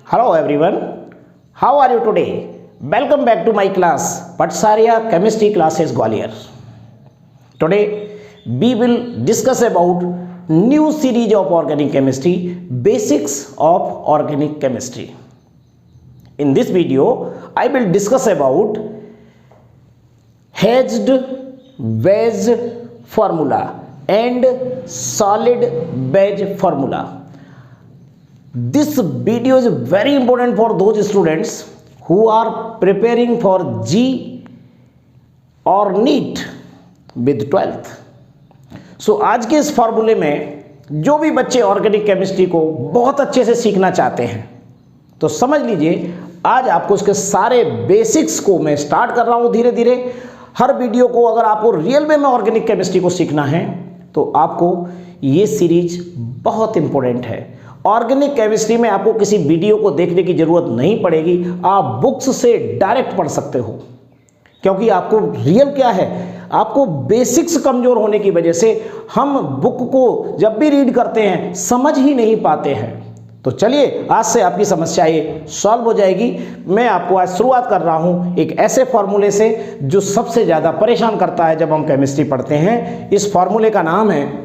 Hello everyone, how are you today? Welcome back to my class, Patsarya Chemistry Classes Gwalior. Today we will discuss about new series of organic chemistry, Basics of Organic Chemistry. In this video, I will discuss about hedged wedge formula and solid wedge formula. This video is very important for those students who are preparing for G or NEET with 12th. So आज के इस फॉर्मूले में जो भी बच्चे organic chemistry को बहुत अच्छे से सीखना चाहते हैं तो समझ लीजिए आज आपको इसके सारे बेसिक्स को मैं स्टार्ट कर रहा हूँ धीरे धीरे। हर वीडियो को अगर आपको रियल में ऑर्गेनिक केमिस्ट्री को सीखना है तो आपको ये सीरीज बहुत इंपॉर्टेंट है। ऑर्गेनिक केमिस्ट्री में आपको किसी वीडियो को देखने की जरूरत नहीं पड़ेगी, आप बुक्स से डायरेक्ट पढ़ सकते हो, क्योंकि आपको रियल क्या है, आपको बेसिक्स कमजोर होने की वजह से हम बुक को जब भी रीड करते हैं समझ ही नहीं पाते हैं। तो चलिए आज से आपकी समस्या ये सॉल्व हो जाएगी। मैं आपको आज शुरुआत कर रहा हूं एक ऐसे फॉर्मूले से जो सबसे ज्यादा परेशान करता है जब हम केमिस्ट्री पढ़ते हैं। इस फॉर्मूले का नाम है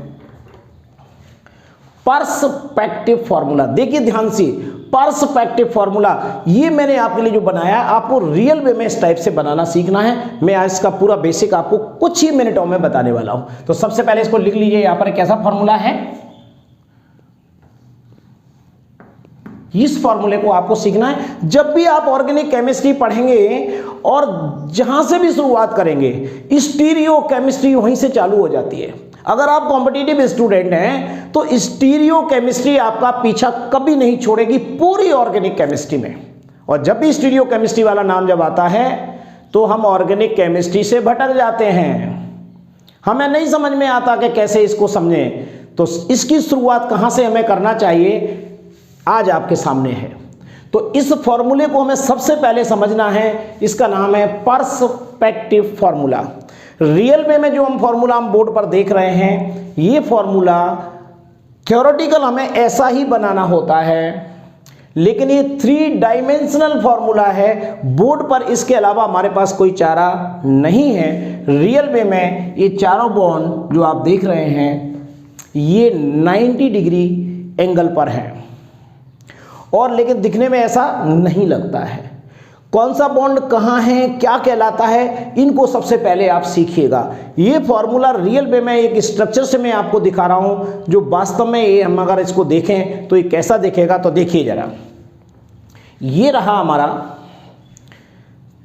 पर्सपेक्टिव फॉर्मूला। देखिए ध्यान से, पर्सपेक्टिव फॉर्मूला ये मैंने आपके लिए जो बनाया है, आपको रियल वे में इस टाइप से बनाना सीखना है। मैं आज इसका पूरा बेसिक आपको कुछ ही मिनटों में बताने वाला हूं। तो सबसे पहले इसको लिख लीजिए, यहां पर एक कैसा फॉर्मूला है। इस फॉर्मूले को आपको सीखना है। जब भी आप ऑर्गेनिक केमिस्ट्री पढ़ेंगे और जहां से भी शुरुआत करेंगे, स्टीरियो केमिस्ट्री वहीं से चालू हो जाती है। अगर आप कॉम्पिटिटिव स्टूडेंट हैं तो स्टीरियो केमिस्ट्री आपका पीछा कभी नहीं छोड़ेगी पूरी ऑर्गेनिक केमिस्ट्री में। और जब भी स्टीरियो केमिस्ट्री वाला नाम जब आता है तो हम ऑर्गेनिक केमिस्ट्री से भटक जाते हैं, हमें नहीं समझ में आता कि कैसे इसको समझें। तो इसकी शुरुआत कहां से हमें करना चाहिए आज आपके सामने है। तो इस फॉर्मूले को हमें सबसे पहले समझना है, इसका नाम है पर्सपेक्टिव फॉर्मूला। रियल वे में जो हम फॉर्मूला हम बोर्ड पर देख रहे हैं, ये फॉर्मूला थ्योरेटिकल हमें ऐसा ही बनाना होता है, लेकिन ये 3 डायमेंशनल फॉर्मूला है। बोर्ड पर इसके अलावा हमारे पास कोई चारा नहीं है। रियल वे में ये चारों बॉन्ड जो आप देख रहे हैं ये 90 डिग्री एंगल पर है, और लेकिन दिखने में ऐसा नहीं लगता है। कौन सा बॉन्ड कहाँ है, क्या कहलाता है, इनको सबसे पहले आप सीखिएगा। ये फॉर्मूला रियल में मैं एक स्ट्रक्चर से मैं आपको दिखा रहा हूँ जो वास्तव में ये हम अगर इसको देखें तो ये कैसा दिखेगा। तो देखिए जरा, ये रहा हमारा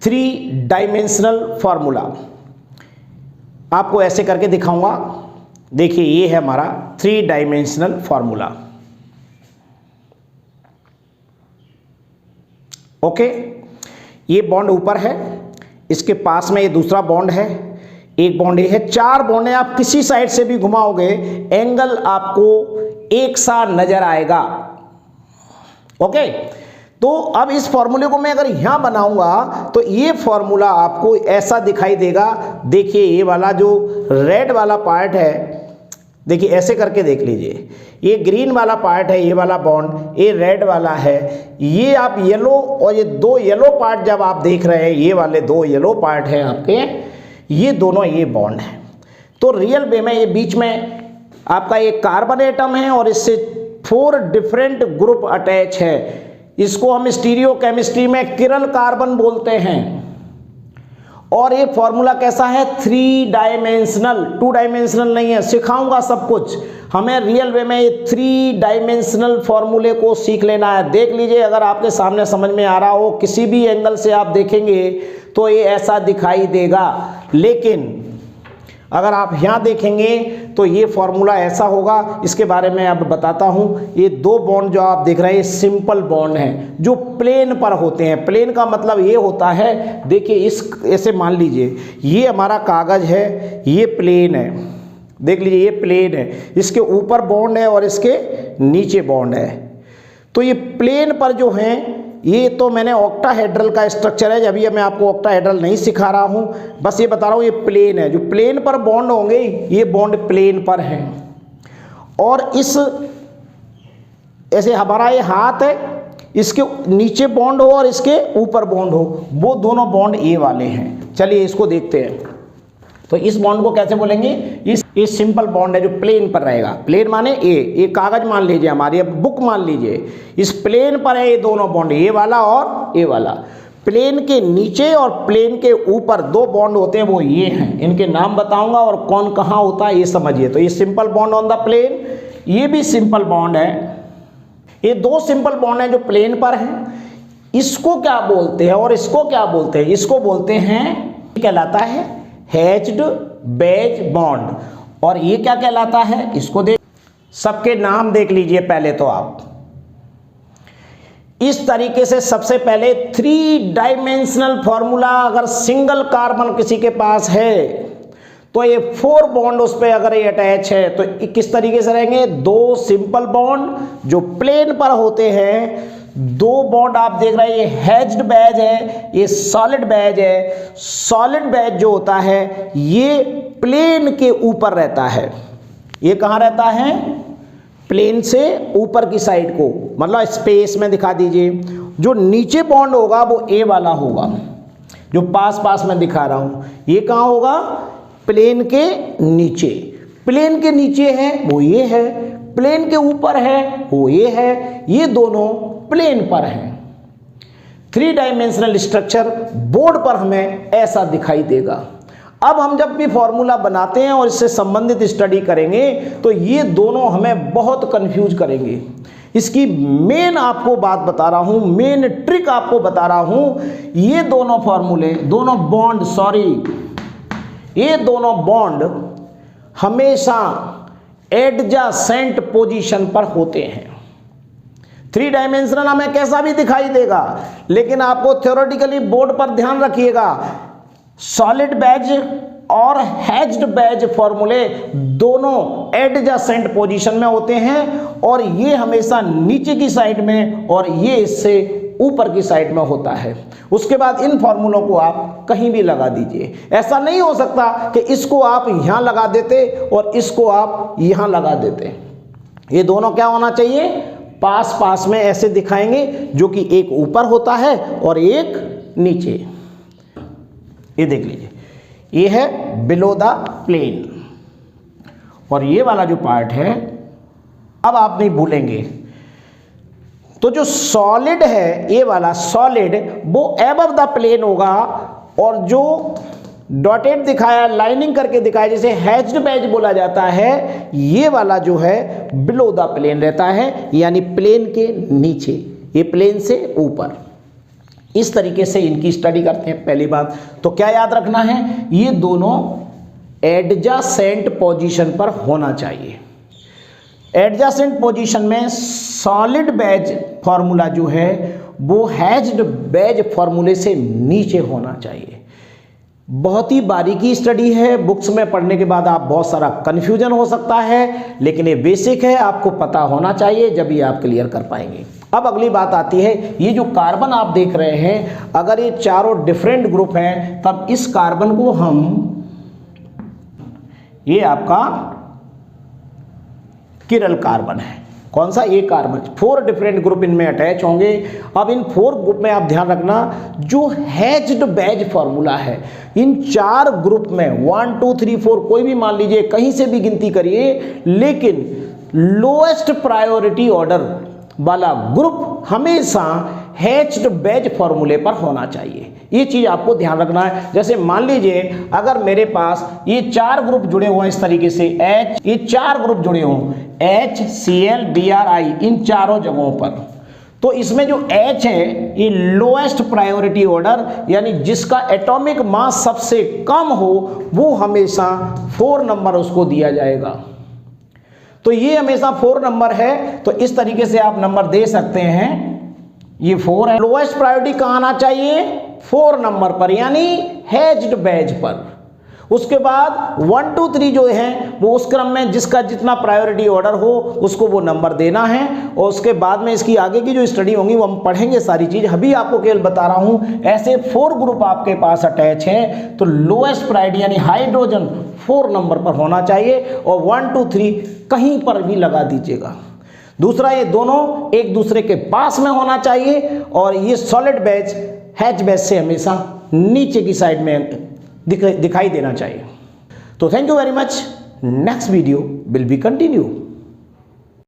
3 डायमेंशनल फॉर्मूला। आपको ऐसे करके दिखाऊंगा। देखिए ये है हमारा 3 डायमेंशनल फॉर्मूला। ओके, ये बॉन्ड ऊपर है, इसके पास में ये दूसरा बॉन्ड है, एक बॉन्ड ये है, 4 बॉन्ड है। आप किसी साइड से भी घुमाओगे एंगल आपको एक सा नजर आएगा। ओके, तो अब इस फॉर्मूले को मैं अगर यहां बनाऊंगा तो ये फॉर्मूला आपको ऐसा दिखाई देगा। देखिए ये वाला जो रेड वाला पार्ट है, देखिए ऐसे करके देख लीजिए, ये ग्रीन वाला पार्ट है, ये वाला बॉन्ड, ये रेड वाला है, ये आप येलो, और ये 2 येलो पार्ट जब आप देख रहे हैं, ये वाले 2 येलो पार्ट हैं आपके, ये दोनों ये बॉन्ड है। तो रियल वे में ये बीच में आपका एक कार्बन एटम है और इससे 4 डिफरेंट ग्रुप अटैच है। इसको हम स्टीरियो केमिस्ट्री में किरल कार्बन बोलते हैं। और ये फॉर्मूला कैसा है, 3 डायमेंशनल, 2 डायमेंशनल नहीं है। सिखाऊंगा सब कुछ, हमें रियल वे में ये 3 डायमेंशनल फॉर्मूले को सीख लेना है। देख लीजिए, अगर आपके सामने समझ में आ रहा हो, किसी भी एंगल से आप देखेंगे तो ये ऐसा दिखाई देगा, लेकिन अगर आप यहाँ देखेंगे तो ये फॉर्मूला ऐसा होगा। इसके बारे में अब बताता हूँ। ये 2 बॉन्ड जो आप देख रहे हैं, ये सिंपल बॉन्ड हैं जो प्लेन पर होते हैं। प्लेन का मतलब ये होता है, देखिए इस ऐसे मान लीजिए ये हमारा कागज है, ये प्लेन है, देख लीजिए ये प्लेन है, इसके ऊपर बॉन्ड है और इसके नीचे बॉन्ड है। तो ये प्लेन पर जो हैं, ये तो मैंने ऑक्टाहेड्रल का स्ट्रक्चर है, अभी मैं आपको ऑक्टाहेड्रल नहीं सिखा रहा हूँ, बस ये बता रहा हूँ ये प्लेन है। जो प्लेन पर बॉन्ड होंगे ये बॉन्ड प्लेन पर हैं। और इस ऐसे हमारा ये हाथ है, इसके नीचे बॉन्ड हो और इसके ऊपर बॉन्ड हो, वो दोनों बॉन्ड ए वाले हैं। चलिए इसको देखते हैं। तो इस बॉन्ड को कैसे बोलेंगे? इस सिंपल बॉन्ड है जो प्लेन पर रहेगा। प्लेन माने ए कागज मान लीजिए, हमारी अब बुक मान लीजिए, इस प्लेन पर है ये दोनों बॉन्ड, ए वाला और ए वाला। प्लेन के नीचे और प्लेन के ऊपर दो बॉन्ड होते हैं, वो ये हैं। इनके नाम बताऊंगा और कौन कहाँ होता है ये समझिए। तो ये simple bond on the plane, ये भी सिंपल बॉन्ड है। ये दो सिंपल बॉन्ड हैं जो प्लेन पर हैं। इसको क्या बोलते हैं और इसको क्या बोलते हैं? इसको बोलते हैं, कहलाता है हैच्ड बेज बॉन्ड। और ये क्या कहलाता है? इसको देख, सबके नाम देख लीजिए पहले तो आप। इस तरीके से सबसे पहले 3 डायमेंशनल फॉर्मूला अगर सिंगल कार्बन किसी के पास है तो ये 4 बॉन्ड उस पर अगर ये अटैच है तो किस तरीके से रहेंगे? 2 सिंपल बॉन्ड जो प्लेन पर होते हैं, 2 बॉन्ड आप देख रहे हैं, ये हैच्ड बैज है, ये सॉलिड बैज है। सॉलिड बैज जो होता है ये प्लेन के ऊपर रहता है। ये कहाँ रहता है? प्लेन से ऊपर की साइड को, मतलब स्पेस में दिखा दीजिए। जो नीचे बॉन्ड होगा वो ए वाला होगा, जो पास पास में दिखा रहा हूं। ये कहाँ होगा? प्लेन के नीचे। प्लेन के नीचे है वो ये है, प्लेन के ऊपर है वो ये है, ये दोनों प्लेन पर हैं। 3 डायमेंशनल स्ट्रक्चर बोर्ड पर हमें ऐसा दिखाई देगा। अब हम जब भी फॉर्मूला बनाते हैं और इससे संबंधित स्टडी करेंगे तो ये दोनों हमें बहुत कंफ्यूज करेंगे। इसकी मेन आपको बात बता रहा हूं, मेन ट्रिक आपको बता रहा हूं। ये दोनों फॉर्मूले, दोनों बॉन्ड, ये दोनों बॉन्ड हमेशा एडजासेंट पोजीशन पर होते हैं। 3 डायमेंशनल हमें कैसा भी दिखाई देगा, लेकिन आपको थ्योरेटिकली बोर्ड पर ध्यान रखिएगा, सॉलिड बैज और हैच्ड बैज फॉर्मूले दोनों एडजासेंट पोजीशन में होते हैं और ये हमेशा नीचे की साइड में और ये इससे ऊपर की साइड में होता है। उसके बाद इन फॉर्मूलों को आप कहीं भी लगा दीजिए। ऐसा नहीं हो सकता कि इसको आप यहां लगा देते और इसको आप यहां लगा देते। ये दोनों क्या होना चाहिए? पास पास में ऐसे दिखाएंगे, जो कि एक ऊपर होता है और एक नीचे। ये देख लीजिए, ये है बिलो द प्लेन और ये वाला जो पार्ट है, अब आप नहीं भूलेंगे। तो जो सॉलिड है, ये वाला सॉलिड, वो एबव द प्लेन होगा और जो डॉटेड दिखाया, लाइनिंग करके दिखाया, जिसे हैच्ड बैज बोला जाता है, ये वाला जो है बिलो द प्लेन रहता है, यानी प्लेन के नीचे, ये प्लेन से ऊपर। इस तरीके से इनकी स्टडी करते हैं। पहली बात तो क्या याद रखना है? ये दोनों एडजासेंट पोजीशन पर होना चाहिए। एडजासेंट पोजीशन में सॉलिड बैज फॉर्मूला जो है वो हैच्ड बैज फॉर्मूले से नीचे होना चाहिए। बहुत ही बारीकी स्टडी है, बुक्स में पढ़ने के बाद आप बहुत सारा कन्फ्यूजन हो सकता है, लेकिन ये बेसिक है, आपको पता होना चाहिए, जब ये आप क्लियर कर पाएंगे। अब अगली बात आती है, ये जो कार्बन आप देख रहे हैं, अगर ये चारों डिफरेंट ग्रुप हैं तब इस कार्बन को हम, ये आपका किरल कार्बन है। कौन सा? ये कार्बन। 4 डिफरेंट ग्रुप इनमें अटैच होंगे। अब इन 4 ग्रुप में आप ध्यान रखना, जो हैच्ड बैज फॉर्मूला है, इन 4 ग्रुप में 1 2 3 4 कोई भी मान लीजिए, कहीं से भी गिनती करिए, लेकिन लोएस्ट प्रायोरिटी ऑर्डर वाला ग्रुप हमेशा हैच्ड बैज फॉर्मूले पर होना चाहिए। ये चीज आपको ध्यान रखना है। जैसे मान लीजिए अगर मेरे पास ये 4 ग्रुप जुड़े हुए हैं इस तरीके से, H, ये 4 ग्रुप जुड़े हों, HCl Bri, इन चारों जगहों पर, तो इसमें जो H है ये लोएस्ट प्रायोरिटी ऑर्डर, यानी जिसका एटॉमिक मास सबसे कम हो, वो हमेशा 4 नंबर उसको दिया जाएगा। तो ये हमेशा 4 नंबर है, तो इस तरीके से आप नंबर दे सकते हैं। ये 4 है। लोएस्ट प्रायोरिटी कहाँ आना चाहिए? 4 नंबर पर, यानी हैच्ड बैज पर। उसके बाद 1 2 3 जो है वो उस क्रम में जिसका जितना प्रायोरिटी ऑर्डर हो उसको वो नंबर देना है। और उसके बाद में इसकी आगे की जो स्टडी होंगी वो हम पढ़ेंगे सारी चीज। अभी आपको केवल बता रहा हूं, ऐसे 4 ग्रुप आपके पास अटैच है तो लोएस्ट प्रायोरिटी यानी हाइड्रोजन 4 नंबर पर होना चाहिए और 1 2 3 कहीं पर भी लगा दीजिएगा। दूसरा, ये दोनों एक दूसरे के पास में होना चाहिए और ये सॉलिड बैच हैच बैच से हमेशा नीचे की साइड में दिखाई देना चाहिए। तो thank you very much. Next video will be continue.